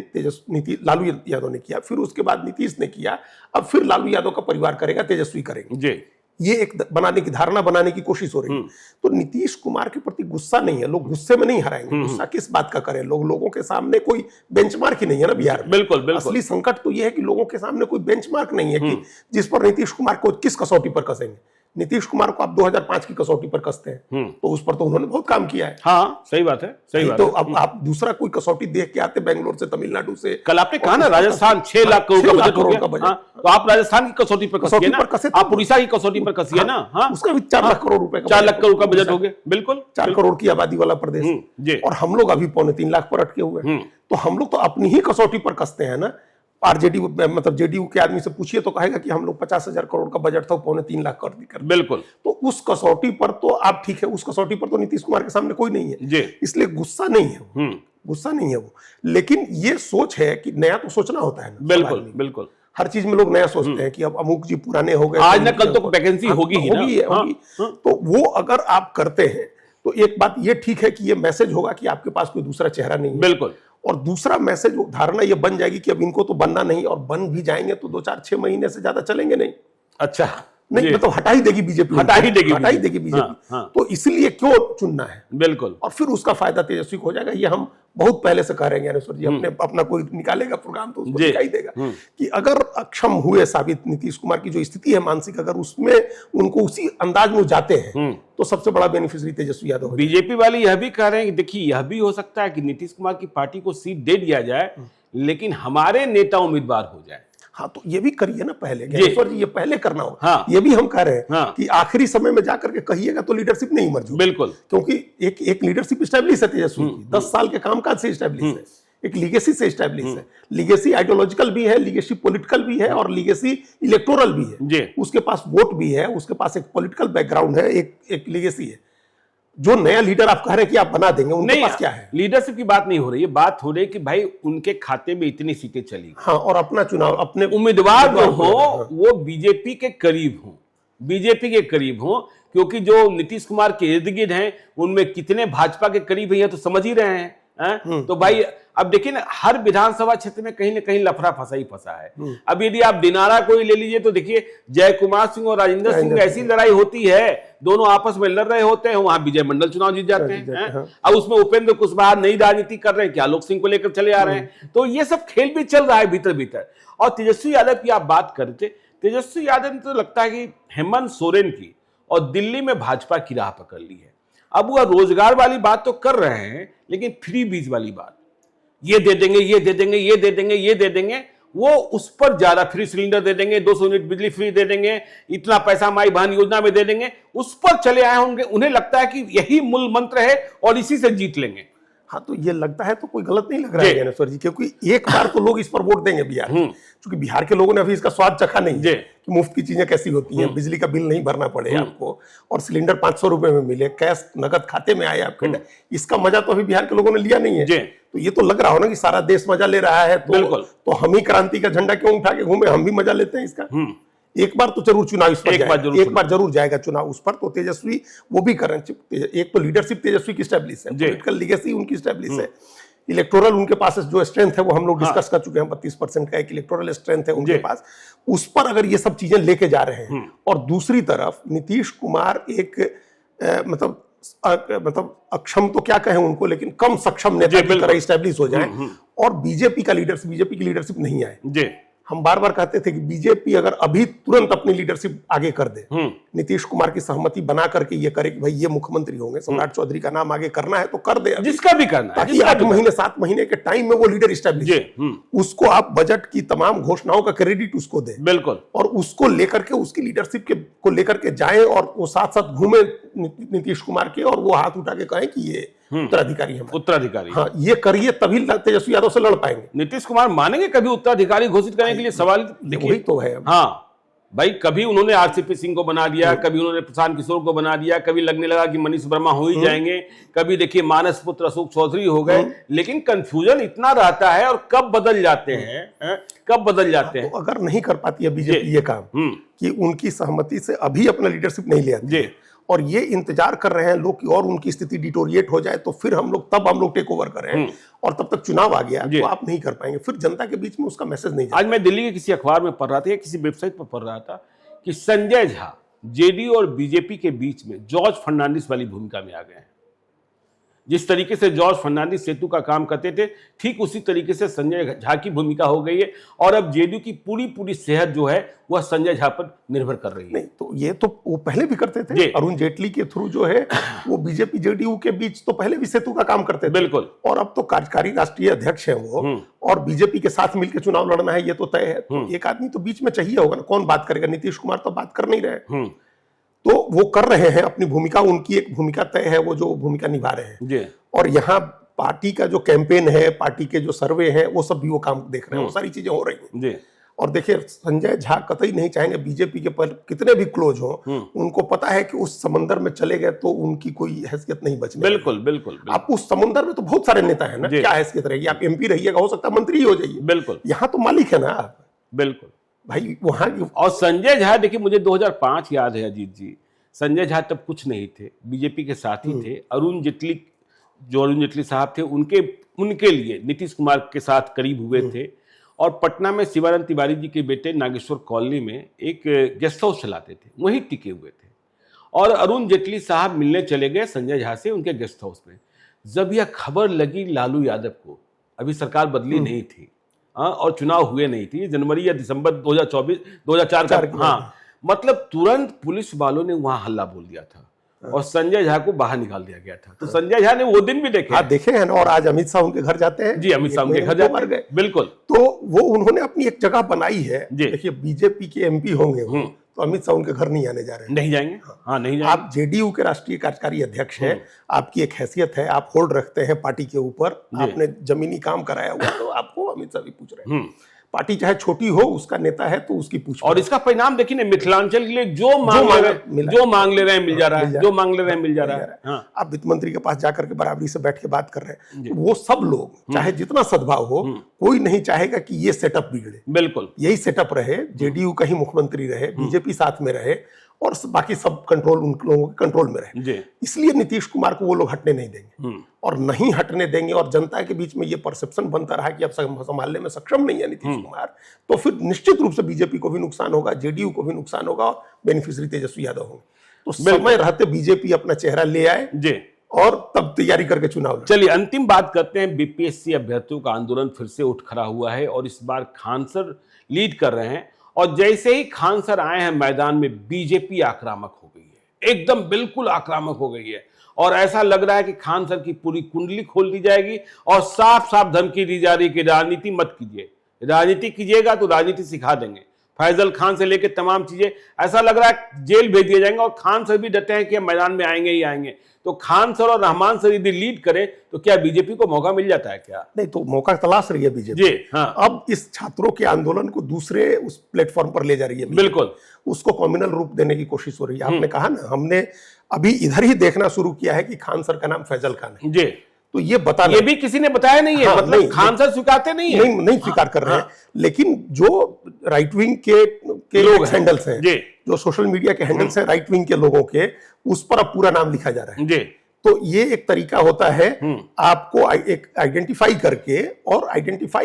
Speaker 2: लालू यादव ने किया, फिर उसके बाद नीतीश ने किया, अब फिर लालू यादव का परिवार करेगा, तेजस्वी करेंगे। ये एक बनाने की धारणा बनाने की कोशिश हो रही है। तो नीतीश कुमार के प्रति गुस्सा नहीं है, लोग गुस्से में नहीं हराएंगे। गुस्सा किस बात का करें, लोगों के सामने कोई बेंचमार्क ही नहीं है ना बिहार में।
Speaker 1: बिल्कुल।
Speaker 2: असली संकट तो ये है कि लोगों के सामने कोई बेंचमार्क नहीं है कि जिस पर नीतीश कुमार को किस कसौटी पर कसेंगे। नीतीश कुमार को आप 2005 की कसौटी पर कसते हैं, तो उस पर तो उन्होंने बहुत काम किया है।
Speaker 1: हाँ, सही बात है, सही बात
Speaker 2: तो
Speaker 1: है।
Speaker 2: अब आप दूसरा कोई कसौटी देख के आते, बेंगलोर से, तमिलनाडु से।
Speaker 1: कल आपने कहा ना राजस्थान 6 लाख करोड़ का बजट हो गया। तो आप राजस्थान की कसौटी पर कसिए ना, आप उड़ीसा की कसौटी पर कसिए ना। हाँ,
Speaker 2: उसका भी 4 लाख करोड़ रुपए,
Speaker 1: 4 लाख करोड़ का बजट हो गया। बिल्कुल,
Speaker 2: 4 करोड़ की आबादी वाला प्रदेश, और हम लोग अभी 2.25 लाख पर अटके हुए हैं। तो हम लोग तो अपनी ही कसौटी पर कसते हैं ना। आरजेडी मतलब जेडीयू के आदमी से पूछिए तो कहेगा कि हम लोग 50,000 करोड़ का बजट था, 2.25 लाख कर दी।
Speaker 1: बिल्कुल।
Speaker 2: तो उस कसौटी पर तो आप ठीक है, उस कसौटी पर तो नीतीश कुमार के सामने कोई नहीं है, इसलिए गुस्सा नहीं है, गुस्सा नहीं है वो। लेकिन ये सोच है कि नया तो सोचना होता है ना।
Speaker 1: बिल्कुल, बिल्कुल।
Speaker 2: हर चीज में लोग नया सोचते हैं कि अब अमुक जी पुराने हो गए,
Speaker 1: आज न कल तो वैकेंसी होगी ही ना।
Speaker 2: तो वो अगर आप करते हैं तो एक बात ये ठीक है कि ये मैसेज होगा कि आपके पास कोई दूसरा चेहरा नहीं है।
Speaker 1: बिल्कुल।
Speaker 2: और दूसरा मैसेज, धारणा ये बन जाएगी कि अब इनको तो बनना नहीं, और बन भी जाएंगे तो 2-4-6 महीने से ज्यादा चलेंगे नहीं।
Speaker 1: अच्छा,
Speaker 2: नहीं मतलब हटा ही देगी बीजेपी,
Speaker 1: हटा ही देगी
Speaker 2: बीजेपी। तो इसलिए क्यों चुनना है।
Speaker 1: बिल्कुल।
Speaker 2: और फिर उसका फायदा तेजस्वी को हो जाएगा। ये हम बहुत पहले से कह रहे हैं ज्ञानेश्वर जी, अपना कोई निकालेगा प्रोग्राम तो उसको दिखाई देगा कि अगर अक्षम हुए साबित नीतीश कुमार की जो स्थिति है मानसिक, अगर उसमें उनको उसी अंदाज में जाते हैं तो सबसे बड़ा बेनिफिशियरी तेजस्वी यादव।
Speaker 1: बीजेपी वाले यह भी कह रहे हैं कि देखिए, यह भी हो सकता है कि नीतीश कुमार की पार्टी को सीट दे दिया जाए, लेकिन हमारे नेता उम्मीदवार हो जाए।
Speaker 2: हाँ, तो ये भी करिए ना पहले ज्ञानेश्वर जी, ये पहले करना हो।
Speaker 1: हाँ,
Speaker 2: ये भी हम कह रहे हैं कि आखिरी समय में जाकर के कहिएगा तो लीडरशिप नहीं मर जाएगी।
Speaker 1: बिल्कुल।
Speaker 2: क्योंकि एक लीडरशिप स्टैब्लिश है तेजस्वी की, 10 साल के कामकाज से स्टैब्लिश है, एक लीगेसी से स्टैब्लिश है। लीगेसी आइडियोलॉजिकल भी है, लीगेसी पॉलिटिकल भी है, और लीगेसी इलेक्टोरल भी है। उसके पास वोट भी है, उसके पास एक पॉलिटिकल बैकग्राउंड है, एक लीगेसी है। जो नया लीडर आप कह रहे हैं कि आप बना देंगे, उनके पास क्या है?
Speaker 1: लीडरशिप की बात नहीं हो रही है, बात हो रही है कि भाई उनके खाते में इतनी सीटें चली।
Speaker 2: हाँ, और अपना चुनाव, अपने
Speaker 1: उम्मीदवार जो हो वो बीजेपी के करीब हो, बीजेपी के करीब हो, क्योंकि जो नीतीश कुमार के इर्द गिर्द हैं उनमें कितने भाजपा के करीब है तो समझ ही रहे हैं। तो भाई अब देखिए ना, हर विधानसभा क्षेत्र में कहीं ना कहीं लफड़ा फंसा ही फंसा है। अब यदि आप दिनारा को ही ले लीजिए तो देखिए, जय कुमार सिंह और राजेंद्र सिंह में ऐसी लड़ाई होती है, दोनों आपस में लड़ रहे होते हैं, वहां विजय मंडल चुनाव जीत जाते हैं। अब उसमें उपेंद्र कुशवाहा नई राजनीति कर रहे हैं, क्या आलोक सिंह को लेकर चले आ रहे हैं। तो ये सब खेल भी चल रहा है भीतर भीतर। और तेजस्वी यादव की आप बात करते, तेजस्वी यादव ने तो लगता है कि हेमंत सोरेन की और दिल्ली में भाजपा की राह पकड़ ली है। अब वो रोजगार वाली बात तो कर रहे हैं, लेकिन फ्री बीज वाली बात, ये दे देंगे, ये दे देंगे, ये दे देंगे, ये दे देंगे, वो उस पर ज्यादा, फ्री सिलेंडर दे देंगे, 200 यूनिट बिजली फ्री दे देंगे, इतना पैसा माई बहन योजना में दे देंगे, उस पर चले आए होंगे। उन्हें लगता है कि यही मूल मंत्र है और इसी से जीत लेंगे।
Speaker 2: हाँ, तो ये लगता है तो कोई गलत नहीं लग रहा है ज्ञानेश्वर जी, क्योंकि एक बार तो लोग इस पर वोट देंगे बिहार में, क्योंकि बिहार के लोगों ने अभी इसका स्वाद चखा नहीं है कि मुफ्त की चीजें कैसी होती हैं, बिजली का बिल नहीं भरना पड़े आपको, और सिलेंडर 500 रुपए में मिले, कैश नगद खाते में आए आपके। इसका मजा तो अभी बिहार के लोगों ने लिया नहीं है। तो ये तो लग रहा हो ना कि सारा देश मजा ले रहा है, तो हम ही क्रांति का झंडा क्यों उठा के घूमे, हम भी मजा लेते हैं इसका। एक बार तो जरूर चुनाव इस पर
Speaker 1: एक
Speaker 2: बार जरूर जाएगा चुनाव उस पर। तो तेजस्वी वो भी कर रहे हैं, एक तो लीडरशिप तेजस्वी की स्टैब्लिश है, पॉलिटिकल लीगेसी उनकी स्टैब्लिश है, इलेक्टोरल उनके पास जो स्ट्रेंथ है वो हम लोग डिस्कस कर चुके हैं, 32% का एक इलेक्टोरल स्ट्रेंथ है उनके पास। उस पर अगर ये सब चीजें लेके जा रहे हैं, और दूसरी तरफ नीतीश कुमार एक मतलब अक्षम तो क्या कहें उनको, लेकिन कम सक्षम नेता की तरह स्टैब्लिश हो जाए, और बीजेपी की लीडरशिप नहीं आए। हम बार बार कहते थे कि बीजेपी अगर अभी तुरंत अपनी लीडरशिप आगे कर दे, नीतीश कुमार की सहमति बना करके ये करे कि भाई ये मुख्यमंत्री होंगे, सम्राट चौधरी का नाम आगे करना है तो कर दे,
Speaker 1: जिसका भी करना है,
Speaker 2: ताकि 8 महीने 7 महीने के टाइम में वो लीडर स्टैब्लिश, उसको आप बजट की तमाम घोषणाओं का क्रेडिट उसको दे,
Speaker 1: बिल्कुल,
Speaker 2: और उसको लेकर के उसकी लीडरशिप को लेकर के जाए, और वो साथ साथ घूमे नीतीश कुमार के, और वो हाथ उठा के कहें कि ये उत्तराधिकारी है,
Speaker 1: उत्तराधिकारी।
Speaker 2: हाँ, ये करिए तभी तेजस्वी यादव से लड़ पाएंगे।
Speaker 1: नीतीश कुमार मानेंगे कभी उत्तराधिकारी घोषित करने के लिए? सवाल
Speaker 2: वही तो है।
Speaker 1: हाँ भाई, कभी उन्होंने आरसीपी सिंह को बना दिया, कभी उन्होंने प्रशांत किशोर को बना दिया, कभी लगने लगा कि मनीष वर्मा हो ही जाएंगे, कभी देखिए मानस पुत्र अशोक चौधरी हो गए, लेकिन कंफ्यूजन इतना रहता है, और कब बदल जाते हैं, कब बदल जाते हैं।
Speaker 2: तो अगर नहीं कर पाती है बीजेपी ये काम कि उनकी सहमति से अभी अपना लीडरशिप नहीं ले आती, और ये इंतजार कर रहे हैं लोग कि और उनकी स्थिति डिटोरिएट हो जाए तो फिर हम लोग टेक ओवर करें, और तब तक चुनाव आ गया तो आप नहीं कर पाएंगे, फिर जनता के बीच में उसका मैसेज नहीं जाएगा।
Speaker 1: आज मैं दिल्ली के किसी अखबार में पढ़ रहा था, किसी वेबसाइट पर पढ़ रहा था कि संजय झा जेडीयू और बीजेपी के बीच में जॉर्ज फर्नांडिस वाली भूमिका में आ गए हैं। जिस तरीके से जॉर्ज फर्नांडिस सेतु का काम करते थे, ठीक उसी तरीके से संजय झा की भूमिका हो गई है, और अब जेडीयू की पूरी सेहत जो है वह संजय झा पर निर्भर कर रही है।
Speaker 2: नहीं तो ये तो वो पहले भी करते थे, अरुण जेटली के थ्रू जो है वो बीजेपी जेडीयू के बीच तो पहले भी सेतु का काम करते थे,
Speaker 1: बिल्कुल, और
Speaker 2: अब तो कार्यकारी राष्ट्रीय अध्यक्ष है वो, और बीजेपी के साथ मिलकर चुनाव लड़ना है ये तो तय है। तो एक आदमी तो बीच में चाहिए होगा ना, कौन बात करेगा? नीतीश कुमार तो बात कर नहीं रहे, तो वो कर रहे हैं अपनी भूमिका, उनकी एक भूमिका तय है, वो जो भूमिका निभा रहे हैं। और यहाँ पार्टी का जो कैंपेन है, पार्टी के जो सर्वे हैं, वो सब भी वो काम देख रहे हैं, वो सारी चीजें हो रही हैं। और देखिए संजय झा कतई नहीं चाहेंगे बीजेपी के पर कितने भी क्लोज हो, उनको पता है कि उस समंदर में चले गए तो उनकी कोई हैसियत नहीं बचने।
Speaker 1: बिल्कुल बिल्कुल।
Speaker 2: आप उस समुद्र में तो बहुत सारे नेता है ना, क्या हैसियत रहेगी? आप एमपी रहिएगा, हो सकता है मंत्री ही हो जाइए, बिल्कुल, यहाँ तो मालिक है ना आप, बिल्कुल भाई वहां। और
Speaker 1: संजय झा देखिए, मुझे 2005 याद है अजीत जी, संजय झा तब कुछ नहीं थे, बीजेपी के साथ ही थे। अरुण जेटली साहब थे, उनके लिए नीतीश कुमार के साथ करीब हुए थे, और पटना में शिवानंद तिवारी जी के बेटे नागेश्वर कॉलोनी में एक गेस्ट हाउस चलाते थे, वहीं टिके हुए थे। और अरुण जेटली साहब मिलने चले गए संजय झा से उनके गेस्ट हाउस में। जब यह खबर लगी लालू यादव को, अभी सरकार बदली नहीं थी और चुनाव हुए नहीं थे, जनवरी या दिसंबर 2024-2004 का, हाँ, मतलब तुरंत पुलिस वालों ने वहां हल्ला बोल दिया था और संजय झा को बाहर निकाल दिया गया था। तो संजय झा ने वो दिन भी देखे
Speaker 2: हैं ना, और आज अमित शाह उनके घर जाते हैं।
Speaker 1: जी, अमित शाह उनके घर जाते हैं, बिल्कुल।
Speaker 2: तो वो उन्होंने अपनी एक जगह बनाई है। देखिए बीजेपी के एमपी होंगे तो अमित शाह उनके घर नहीं आने जा रहे हैं,
Speaker 1: नहीं जाएंगे, हाँ नहीं जाएंगे।
Speaker 2: आप जेडीयू के राष्ट्रीय कार्यकारी अध्यक्ष हैं, आपकी एक हैसियत है, आप होल्ड रखते हैं पार्टी के ऊपर, आपने जमीनी काम कराया हुआ, तो आपको अमित शाह भी पूछ रहे हैं। पार्टी चाहे छोटी हो, उसका नेता है तो उसकी पूछ।
Speaker 1: और इसका परिणाम देखिए, मिथिलांचल के लिए जो मांग ले रहे हैं मिल जा रहा है, जो मांग ले रहे हैं मिल जा रहा है। हाँ।
Speaker 2: आप वित्त मंत्री के पास जाकर के बराबरी से बैठ के बात कर रहे हैं, वो सब लोग चाहे जितना सद्भाव हो, कोई नहीं चाहेगा कि ये सेटअप बिगड़े, बिल्कुल यही सेटअप रहे, जेडीयू का ही मुख्यमंत्री रहे, बीजेपी साथ में रहे, और बाकी सब कंट्रोल उन लोगों के कंट्रोल में रहे। इसलिए नीतीश कुमार को वो लोग हटने नहीं देंगे, और नहीं हटने देंगे, और जनता के बीच में ये परसेप्शन बनता रहा कि अब संभालने में सक्षम नहीं है नीतीश कुमार, तो फिर निश्चित रूप से बीजेपी को भी नुकसान होगा, जेडीयू को भी नुकसान होगा, और बेनिफिशियरी तेजस्वी यादव होंगे। तो समय रहते बीजेपी अपना चेहरा ले आए और तब तैयारी करके चुनाव।
Speaker 1: चलिए अंतिम बात करते हैं। बीपीएससी अभ्यर्थियों का आंदोलन फिर से उठ खड़ा हुआ है, और इस बार खान सर लीड कर रहे हैं, और जैसे ही खान सर आए हैं मैदान में, बीजेपी आक्रामक हो गई है, एकदम बिल्कुल आक्रामक हो गई है, और ऐसा लग रहा है कि खान सर की पूरी कुंडली खोल दी जाएगी, और साफ साफ धमकी दी जा रही कि राजनीति मत कीजिए, राजनीति कीजिएगा तो राजनीति सिखा देंगे। फैजल खान से लेकर तमाम चीजें, ऐसा लग रहा है जेल भेज दिए जाएंगे, और खान सर भी डटे हैं कि मैदान में आएंगे ही आएंगे। तो खान सर और रहमान सर यदि लीड करें तो क्या बीजेपी को मौका मिल जाता है? क्या नहीं,
Speaker 2: तो मौका तलाश रही है बीजेपी जी। हाँ। अब इस छात्रों के आंदोलन को दूसरे उस प्लेटफॉर्म पर ले जा रही है, बिल्कुल उसको कॉम्युनल रूप देने की कोशिश हो रही है। आपने कहा ना, हमने अभी इधर ही देखना शुरू किया है कि खान सर का नाम फैजल खान है, तो ये बताना,
Speaker 1: ये भी किसी ने बताया नहीं है।
Speaker 2: हाँ,
Speaker 1: मतलब
Speaker 2: नहीं,
Speaker 1: खान सर स्वीकारते नहीं है,
Speaker 2: नहीं स्वीकार कर रहे हैं, लेकिन जो राइट विंग के
Speaker 1: लोग
Speaker 2: हैंडल्स हैं, जो सोशल मीडिया के हैंडल्स हैं राइट विंग के लोगों के, उस पर अब पूरा नाम लिखा जा रहा है। तो ये एक तरीका होता है आपको एक आइडेंटिफाई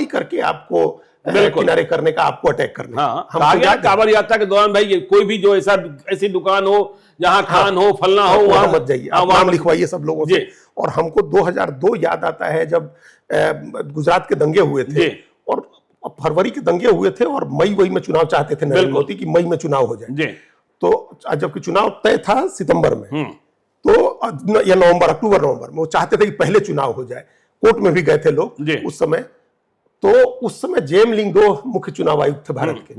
Speaker 2: करके आपको किनारे करने का, आपको अटैक करने का।
Speaker 1: हम कांवड़ यात्रा के दौरान भाई कोई भी जो ऐसी दुकान हो जहां खान हो, फलना हो, वहां
Speaker 2: मत जाइए, आप नाम लिखवाइए सब लोगों से। और हमको 2002 याद आता है जब गुजरात के दंगे हुए थे, और फरवरी के दंगे हुए थे, और मई में चुनाव चाहते थे नरेंद्र मोदी कि मई में चुनाव हो जाए। तो जबकि चुनाव तय था सितंबर में, तो या अक्टूबर-नवंबर में, वो चाहते थे कि पहले चुनाव हो जाए। कोर्ट में भी गए थे लोग उस समय। तो उस समय जेम लिंगडो मुख्य चुनाव आयुक्त थे भारत के,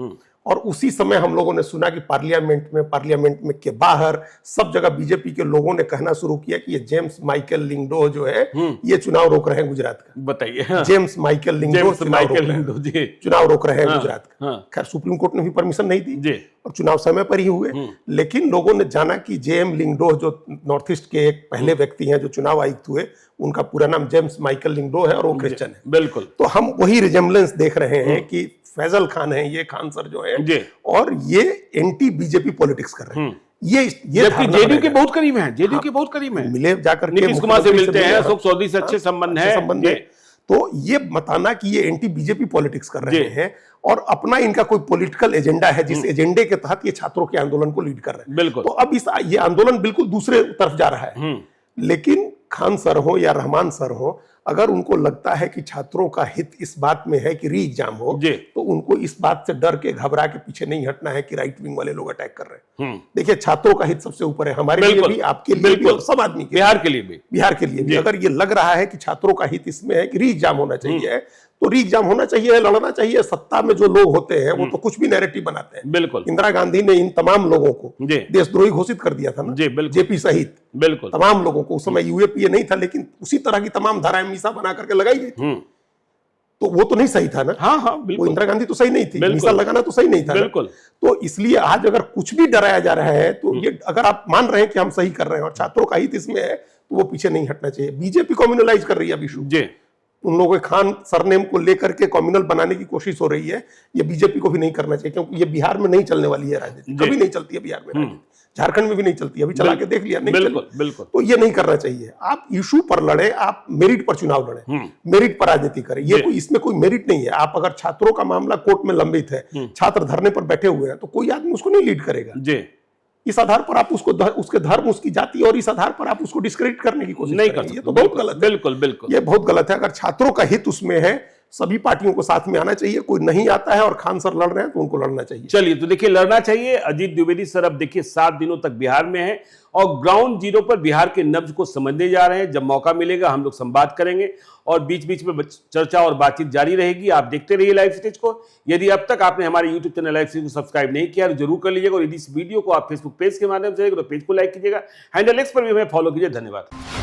Speaker 2: और उसी समय हम लोगों ने सुना कि पार्लियामेंट में के बाहर सब जगह बीजेपी के लोगों ने कहना शुरू किया कि ये जेम्स माइकल लिंगडो जो है ये चुनाव रोक रहे हैं गुजरात का।
Speaker 1: बताइए,
Speaker 2: जेम्स माइकल लिंगडो चुनाव रोक रहे हैं गुजरात का। खैर सुप्रीम कोर्ट ने भी परमिशन नहीं दी और चुनाव समय पर ही हुए, लेकिन लोगों ने जाना कि जेम लिंगडो जो नॉर्थ ईस्ट के एक पहले व्यक्ति हैं जो चुनाव आयुक्त हुए, उनका पूरा नाम जेम्स माइकल लिंगडो है और वो क्रिश्चियन है।
Speaker 1: बिल्कुल।
Speaker 2: तो हम वही रिजेम्बलेंस देख रहे हैं कि फैजल खान है, ये खान सर जो है, और ये एंटी बीजेपी पॉलिटिक्स कर रहे हैं। ये
Speaker 1: जेडीयू के बहुत करीब हैं, जेडीयू के बहुत करीब हैं,
Speaker 2: मिले जाकर
Speaker 1: नीतीश कुमार से मिलते हैं, अशोक चौधरी से अच्छे संबंध है।
Speaker 2: तो ये बताना कि ये एंटी बीजेपी पॉलिटिक्स कर रहे हैं, और अपना इनका कोई पॉलिटिकल एजेंडा है जिस एजेंडे के तहत ये छात्रों के आंदोलन को लीड कर रहे हैं।
Speaker 1: बिल्कुल।
Speaker 2: तो अब ये आंदोलन बिल्कुल दूसरे तरफ जा रहा है। लेकिन खान सर हो या रहमान सर हो, अगर उनको लगता है कि छात्रों का हित इस बात में है कि री एग्जाम हो, तो उनको इस बात से डर के घबरा के पीछे नहीं हटना है कि राइट विंग वाले लोग अटैक कर रहे हैं। देखिए, छात्रों का हित सबसे ऊपर है, हमारे लिए भी, आपके लिए भी, और सब आदमी के, बिहार के लिए भी। अगर ये लग रहा है कि छात्रों का हित इसमें है कि री एग्जाम होना चाहिए, तो री एग्जाम होना चाहिए, लड़ना चाहिए। सत्ता में जो लोग होते हैं वो तो कुछ भी नैरेटिव बनाते हैं।
Speaker 1: बिल्कुल।
Speaker 2: इंदिरा गांधी ने इन तमाम लोगों को देशद्रोही घोषित कर दिया था ना, जेपी सहित। बिल्कुल। तमाम लोगों को, उस समय यूएपीए नहीं था, लेकिन उसी तरह की तमाम धाराएं मीसा बना करके लगाई गई थी। तो वो तो नहीं सही था ना। वो इंदिरा गांधी तो सही नहीं थी, मीसा लगाना तो सही नहीं था। बिल्कुल। तो इसलिए आज अगर कुछ भी डराया जा रहा है, तो ये अगर आप मान रहे हैं कि हम सही कर रहे हैं और छात्रों का हित इसमें है, तो वो पीछे नहीं हटना चाहिए। बीजेपी कम्युनलाइज कर रही है इशू, उन लोगों के खान सरनेम को लेकर के कम्युनल बनाने की कोशिश हो रही है। ये बीजेपी को भी नहीं करना चाहिए, क्योंकि ये बिहार में नहीं चलने वाली है राजनीति, कभी नहीं चलती है बिहार में राजनीति, झारखंड में भी नहीं चलती, अभी चला के देख लिया, नहीं चली। तो ये नहीं करना चाहिए। आप इशू पर लड़े, आप मेरिट पर चुनाव लड़े, मेरिट पर राजनीति करें। ये कोई, इसमें कोई मेरिट नहीं है। आप अगर छात्रों का मामला कोर्ट में लंबित है, छात्र धरने पर बैठे हुए हैं, तो कोई आदमी उसको नहीं लीड करेगा। इस आधार पर आप उसको, उसके धर्म, उसकी जाति, और इस आधार पर आप उसको डिस्क्रेडिट करने की कोशिश नहीं कर सकते। ये तो बहुत गलत है। बिल्कुल, ये बहुत गलत है। अगर छात्रों का हित उसमें है, सभी पार्टियों को साथ में आना चाहिए। कोई नहीं आता है और खान सर लड़ रहे हैं, तो उनको लड़ना चाहिए।
Speaker 1: चलिए, तो देखिए, लड़ना चाहिए। अजीत द्विवेदी सर अब देखिए 7 दिनों तक बिहार में है और ग्राउंड जीरो पर बिहार के नब्ज को समझने जा रहे हैं। जब मौका मिलेगा हम लोग संवाद करेंगे और बीच बीच में चर्चा और बातचीत जारी रहेगी। आप देखते रहिए लाइव स्टेज को। यदि अब तक आपने हमारे यूट्यूब चैनल लाइव स्टेज को सब्सक्राइब नहीं किया तो जरूर कर लीजिएगा, और यदि इस वीडियो को आप फेसबुक पेज के माध्यम से तो पेज को लाइक कीजिएगा। हैंडल एक्स पर भी हमें फॉलो कीजिए। धन्यवाद।